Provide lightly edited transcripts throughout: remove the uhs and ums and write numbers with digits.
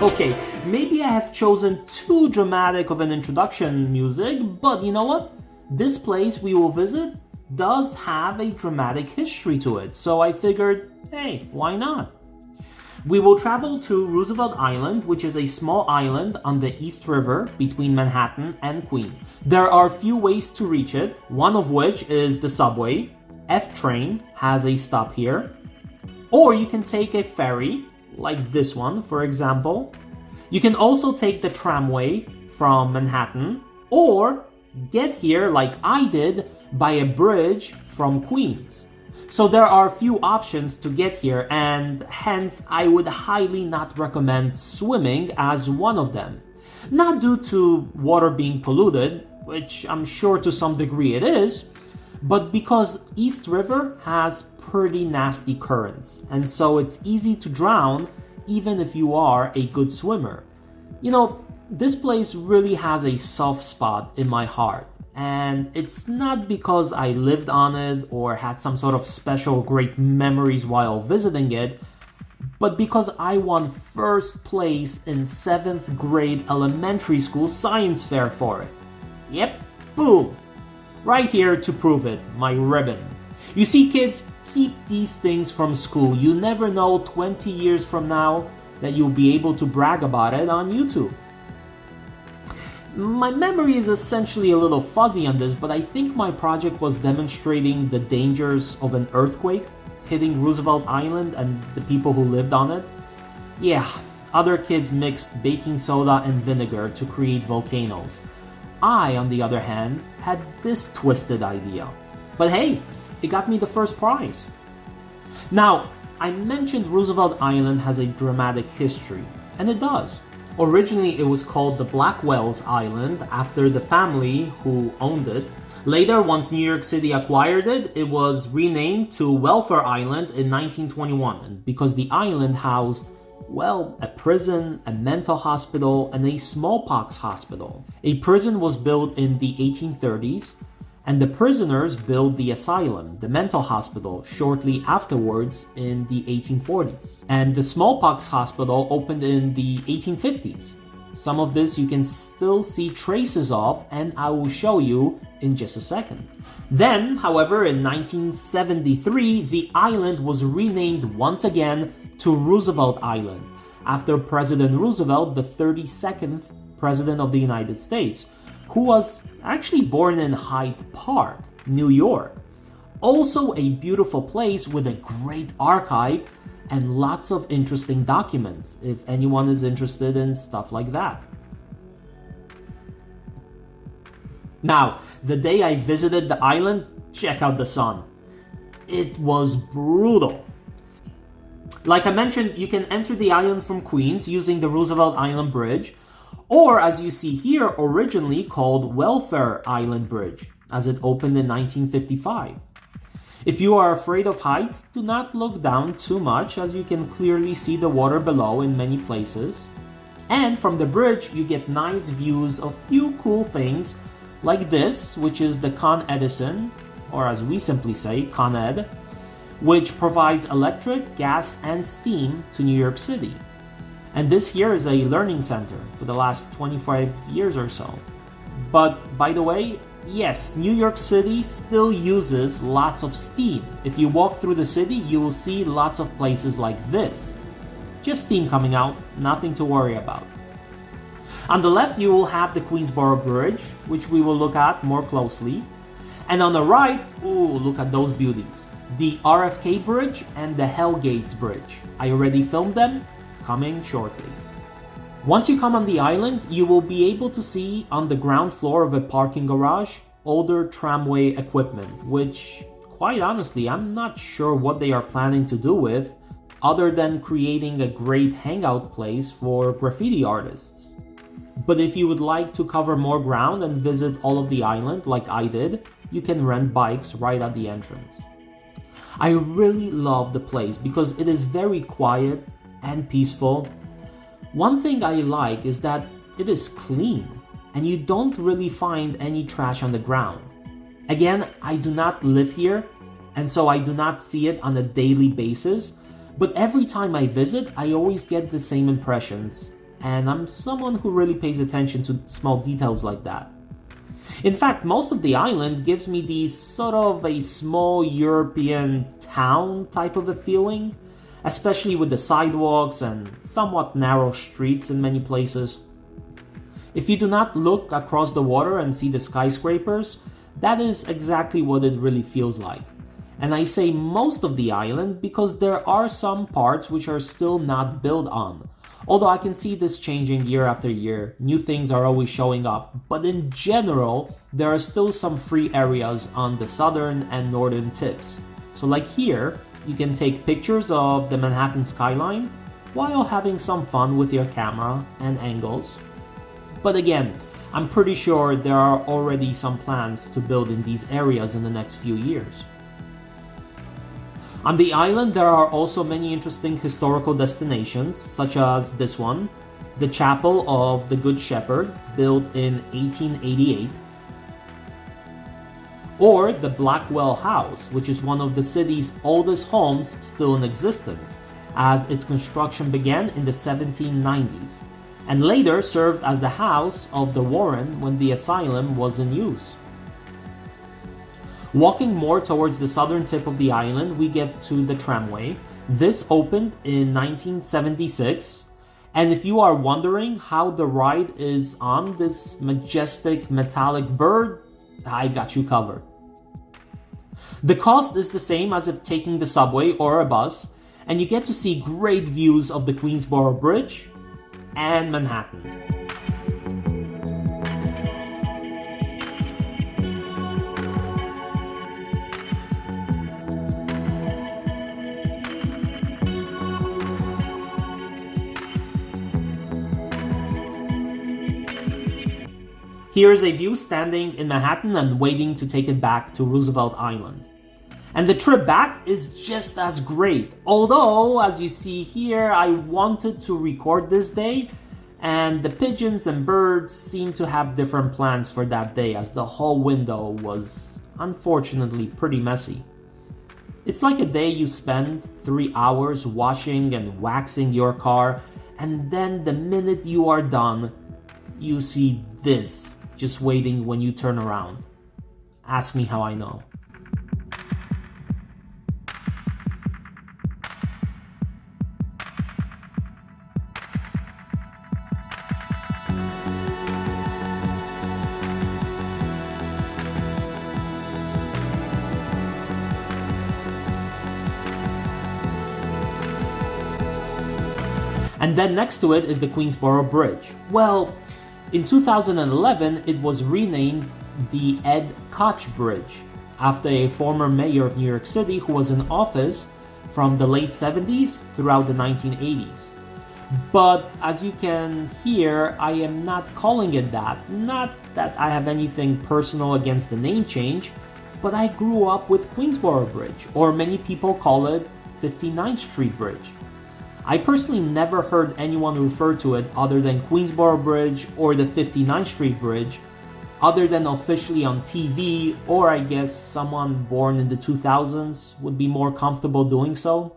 Okay, maybe I have chosen too dramatic of an introduction music, but you know what? This place we will visit does have a dramatic history to it, so I figured, hey, why not? We will travel to Roosevelt Island, which is a small island on the East River between Manhattan and Queens. There are a few ways to reach it, one of which is the subway. F train has a stop here. Or you can take a ferry, like this one, for example. You can also take the tramway from Manhattan, or get here, like I did, by a bridge from Queens. So there are a few options to get here, and hence I would highly not recommend swimming as one of them. Not due to water being polluted, which I'm sure to some degree it is, but because East River has pretty nasty currents, and so it's easy to drown even if you are a good swimmer. You know, this place really has a soft spot in my heart. And it's not because I lived on it or had some sort of special great memories while visiting it, but because I won first place in 7th grade elementary school science fair for it. Yep, boom! Right here to prove it, my ribbon. You see, kids, keep these things from school. You never know 20 years from now that you'll be able to brag about it on YouTube. My memory is essentially a little fuzzy on this, but I think my project was demonstrating the dangers of an earthquake hitting Roosevelt Island and the people who lived on it. Yeah, other kids mixed baking soda and vinegar to create volcanoes. I, on the other hand, had this twisted idea. But hey, it got me the first prize. Now, I mentioned Roosevelt Island has a dramatic history, and it does. Originally, it was called the Blackwell's Island after the family who owned it. Later, once New York City acquired it, it was renamed to Welfare Island in 1921 because the island housed, well, a prison, a mental hospital, and a smallpox hospital. A prison was built in the 1830s, and the prisoners built the asylum, the mental hospital, shortly afterwards in the 1840s. And the smallpox hospital opened in the 1850s. Some of this you can still see traces of, and I will show you in just a second. Then, however, in 1973, the island was renamed once again to Roosevelt Island, after President Roosevelt, the 32nd President of the United States, who was actually born in Hyde Park, New York. Also a beautiful place with a great archive and lots of interesting documents, if anyone is interested in stuff like that. Now, the day I visited the island, check out the sun. It was brutal. Like I mentioned, you can enter the island from Queens using the Roosevelt Island Bridge, or as you see here, originally called Welfare Island Bridge, as it opened in 1955. If you are afraid of heights, do not look down too much, as you can clearly see the water below in many places. And from the bridge, you get nice views of few cool things, like this, which is the Con Edison, or as we simply say, Con Ed, which provides electric, gas, and steam to New York City. And this here is a learning center for the last 25 years or so. But by the way, yes, New York City still uses lots of steam. If you walk through the city, you will see lots of places like this. Just steam coming out, nothing to worry about. On the left, you will have the Queensboro Bridge, which we will look at more closely. And on the right, ooh, look at those beauties. The RFK Bridge and the Hell Gates Bridge. I already filmed them, coming shortly. Once you come on the island, you will be able to see on the ground floor of a parking garage older tramway equipment, which, quite honestly, I'm not sure what they are planning to do with, other than creating a great hangout place for graffiti artists. But if you would like to cover more ground and visit all of the island like I did, you can rent bikes right at the entrance. I really love the place because it is very quiet and peaceful. One thing I like is that it is clean and you don't really find any trash on the ground. Again, I do not live here, and so I do not see it on a daily basis, but every time I visit, I always get the same impressions. and I'm someone who really pays attention to small details like that. In fact, most of the island gives me these sort of a small European town type of a feeling, especially with the sidewalks and somewhat narrow streets in many places. If you do not look across the water and see the skyscrapers, that is exactly what it really feels like. And I say most of the island because there are some parts which are still not built on. Although I can see this changing year after year, new things are always showing up, but in general, there are still some free areas on the southern and northern tips. So like here, you can take pictures of the Manhattan skyline while having some fun with your camera and angles. But again, I'm pretty sure there are already some plans to build in these areas in the next few years. On the island, there are also many interesting historical destinations, such as this one, the Chapel of the Good Shepherd, built in 1888, or the Blackwell House, which is one of the city's oldest homes still in existence, as its construction began in the 1790s, and later served as the house of the Warren when the asylum was in use. Walking more towards the southern tip of the island, we get to the tramway. This opened in 1976, and if you are wondering how the ride is on this majestic metallic bird, I got you covered. The cost is the same as if taking the subway or a bus, and you get to see great views of the Queensboro Bridge and Manhattan. Here's a view standing in Manhattan and waiting to take it back to Roosevelt Island. And the trip back is just as great. Although, as you see here, I wanted to record this day, and the pigeons and birds seem to have different plans for that day, as the whole window was unfortunately pretty messy. It's like a day you spend 3 hours washing and waxing your car, and then the minute you are done, you see this just waiting when you turn around. Ask me how I know. And then next to it is the Queensboro Bridge. Well, in 2011, it was renamed the Ed Koch Bridge, after a former mayor of New York City who was in office from the late 70s throughout the 1980s. But as you can hear, I am not calling it that. Not that I have anything personal against the name change, but I grew up with Queensboro Bridge, or many people call it 59th Street Bridge. I personally never heard anyone refer to it other than Queensboro Bridge or the 59th Street Bridge, other than officially on TV, or I guess someone born in the 2000s would be more comfortable doing so.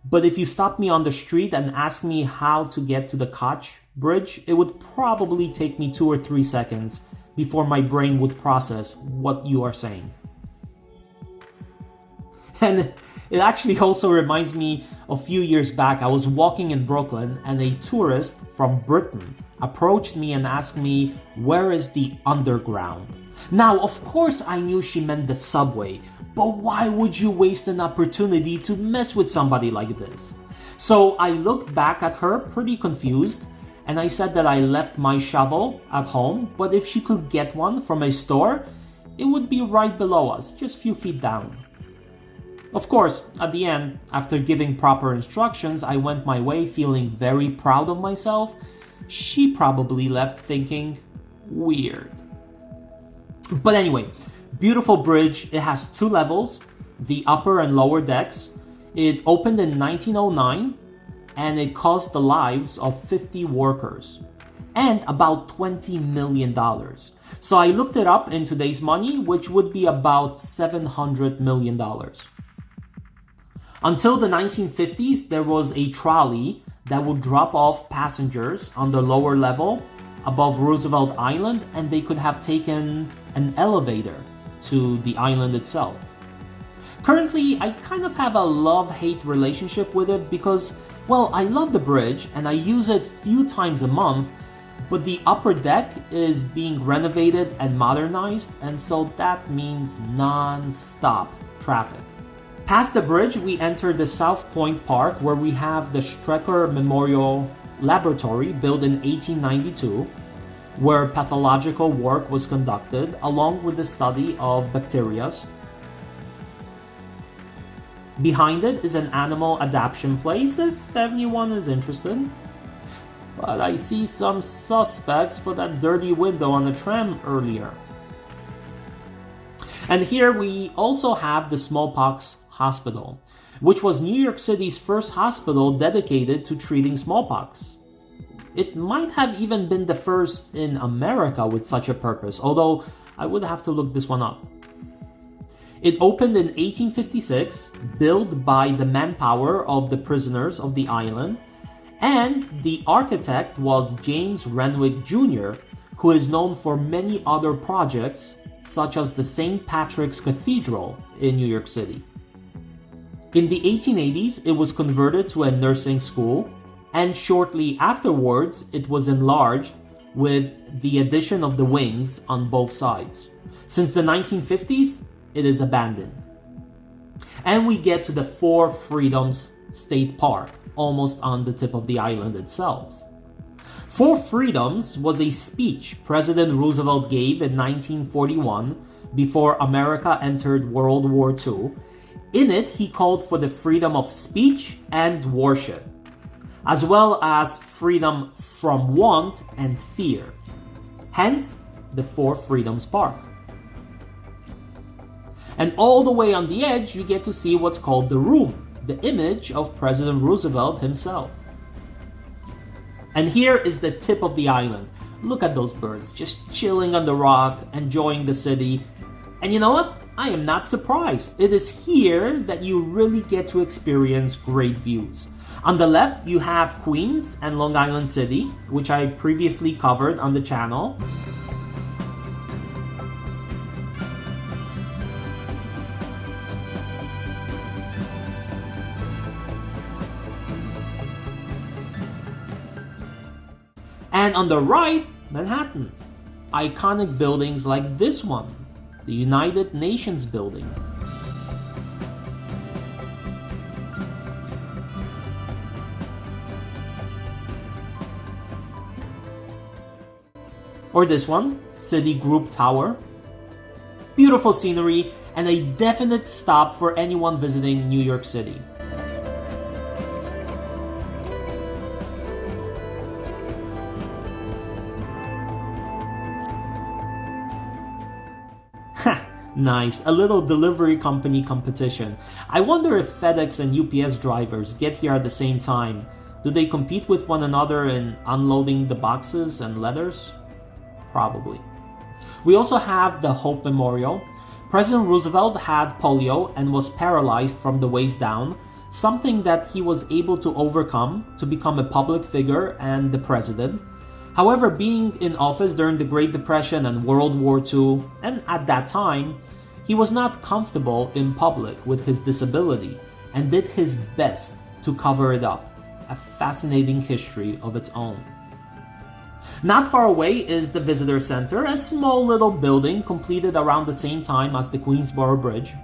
But if you stop me on the street and ask me how to get to the Koch Bridge, it would probably take me 2 or 3 seconds before my brain would process what you are saying. And it actually also reminds me a few years back, I was walking in Brooklyn and a tourist from Britain approached me and asked me, where is the underground? Now, of course I knew she meant the subway, but why would you waste an opportunity to mess with somebody like this? So I looked back at her pretty confused, and I said that I left my shovel at home, but if she could get one from a store, it would be right below us, just a few feet down. Of course, at the end, after giving proper instructions, I went my way feeling very proud of myself. She probably left thinking, weird. But anyway, beautiful bridge. It has 2 levels, the upper and lower decks. It opened in 1909, and it cost the lives of 50 workers and about $20 million. So I looked it up in today's money, which would be about $700 million. Until the 1950s, there was a trolley that would drop off passengers on the lower level above Roosevelt Island, and they could have taken an elevator to the island itself. Currently, I kind of have a love-hate relationship with it because, well, I love the bridge and I use it few times a month, but the upper deck is being renovated and modernized, and so that means non-stop traffic. Past the bridge, we enter the South Point Park, where we have the Strecker Memorial Laboratory, built in 1892, where pathological work was conducted along with the study of bacteria. Behind it is an animal adoption place if anyone is interested. But I see some suspects for that dirty window on the tram earlier. And here we also have the Smallpox Hospital, which was New York City's first hospital dedicated to treating smallpox. It might have even been the first in America with such a purpose, although I would have to look this one up. It opened in 1856, built by the manpower of the prisoners of the island, and the architect was James Renwick Jr., who is known for many other projects, such as the St. Patrick's Cathedral in New York City. In the 1880s, it was converted to a nursing school, and shortly afterwards, it was enlarged with the addition of the wings on both sides. Since the 1950s, it is abandoned. And we get to the Four Freedoms State Park, almost on the tip of the island itself. Four Freedoms was a speech President Roosevelt gave in 1941 before America entered World War II. In it, he called for the freedom of speech and worship, as well as freedom from want and fear. Hence, the Four Freedoms Park. And all the way on the edge, you get to see what's called the Room, the image of President Roosevelt himself. And here is the tip of the island. Look at those birds, just chilling on the rock, enjoying the city. And you know what? I am not surprised. It is here that you really get to experience great views. On the left, you have Queens and Long Island City, which I previously covered on the channel. And on the right, Manhattan. Iconic buildings like this one, the United Nations building. Or this one, Citigroup Tower. Beautiful scenery and a definite stop for anyone visiting New York City. Nice, a little delivery company competition. I wonder if FedEx and UPS drivers get here at the same time. Do they compete with one another in unloading the boxes and letters? Probably. We also have the Hope Memorial. President Roosevelt had polio and was paralyzed from the waist down, something that he was able to overcome to become a public figure and the president. However, being in office during the Great Depression and World War II, and at that time, he was not comfortable in public with his disability and did his best to cover it up, a fascinating history of its own. Not far away is the Visitor Center, a small little building completed around the same time as the Queensboro Bridge.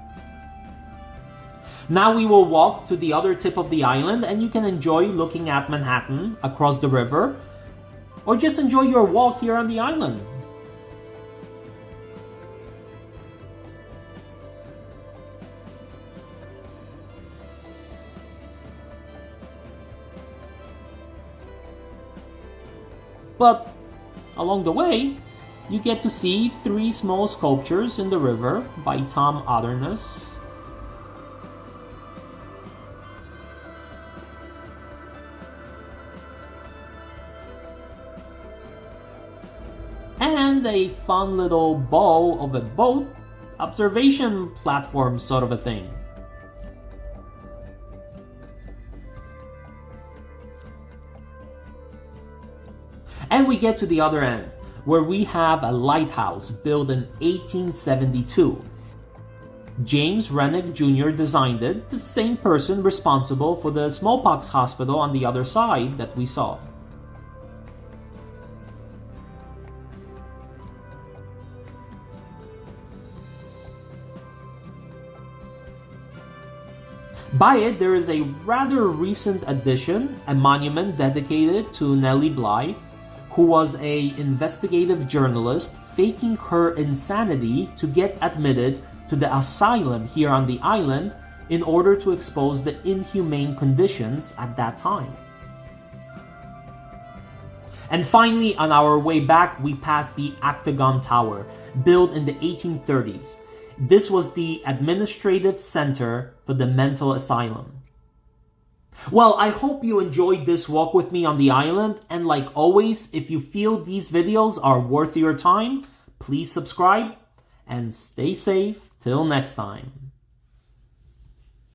Now we will walk to the other tip of the island and you can enjoy looking at Manhattan across the river, or just enjoy your walk here on the island. But along the way, you get to see 3 small sculptures in the river by Tom Otterness. And a fun little bow of a boat, observation platform sort of a thing. And we get to the other end, where we have a lighthouse built in 1872. James Rennick Jr. designed it, the same person responsible for the smallpox hospital on the other side that we saw. By it, there is a rather recent addition, a monument dedicated to Nellie Bly, who was an investigative journalist faking her insanity to get admitted to the asylum here on the island in order to expose the inhumane conditions at that time. And finally, on our way back, we passed the Octagon Tower, built in the 1830s. This was the administrative center for the mental asylum. Well, I hope you enjoyed this walk with me on the island, and like always, if you feel these videos are worth your time, please subscribe and stay safe till next time.